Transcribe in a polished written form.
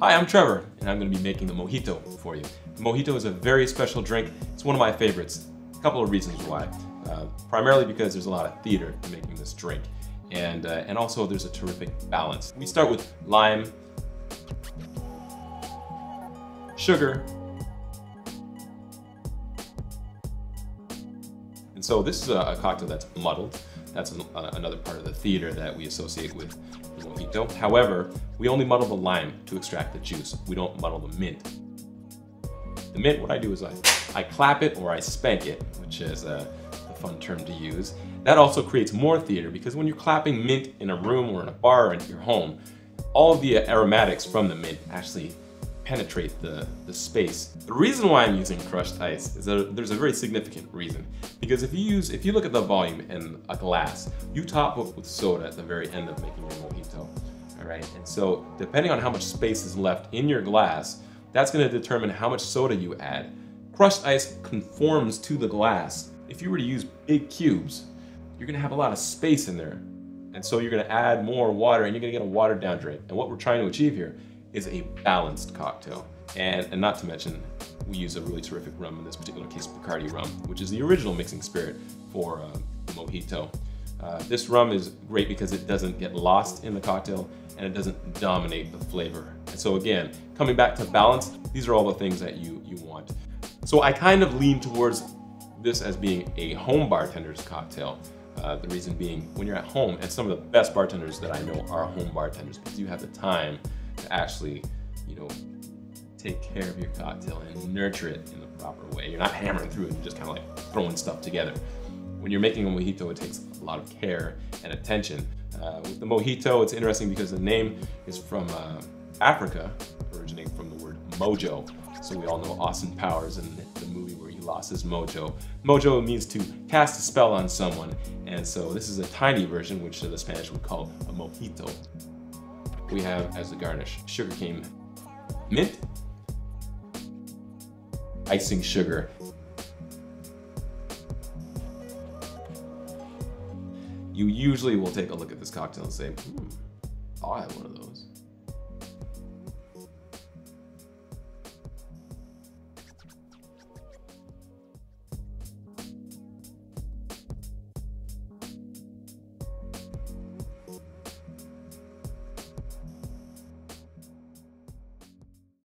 Hi, I'm Trevor, and I'm going to be making the Mojito for you. The Mojito is a very special drink. It's one of my favorites. A couple of reasons why. Primarily because there's a lot of theater to making this drink, and also there's a terrific balance. We start with lime, sugar, and so this is a cocktail that's muddled. That's another part of the theater that we associate with the Mojito. However, we only muddle the lime to extract the juice. We don't muddle the mint. The mint, what I do is I clap it or I spank it, which is a fun term to use. That also creates more theater because when you're clapping mint in a room or in a bar or in your home, all of the aromatics from the mint actually penetrate the space. The reason why I'm using crushed ice is that there's a very significant reason. Because if you look at the volume in a glass, you top it with soda at the very end of making your Mojito. All right, and so depending on how much space is left in your glass, that's going to determine how much soda you add. Crushed ice conforms to the glass. If you were to use big cubes, you're going to have a lot of space in there. And so you're going to add more water and you're going to get a watered down drink. And what we're trying to achieve here is a balanced cocktail. And not to mention, we use a really terrific rum, in this particular case Bacardi rum, which is the original mixing spirit for the Mojito. This rum is great because it doesn't get lost in the cocktail and it doesn't dominate the flavor. And so again, coming back to balance, these are all the things that you want. So I kind of lean towards this as being a home bartender's cocktail. The reason being, when you're at home, and some of the best bartenders that I know are home bartenders because you have the time to actually, take care of your cocktail and nurture it in the proper way. You're not hammering through it and just kind of like throwing stuff together. When you're making a Mojito, it takes a lot of care and attention. With the Mojito, it's interesting because the name is from Africa, originating from the word mojo. So we all know Austin Powers in the movie where he lost his mojo. Mojo means to cast a spell on someone, and so this is a tiny version, which the Spanish would call a mojito. We have as a garnish sugarcane mint, icing sugar, you usually will take a look at this cocktail and say, I'll have one of those.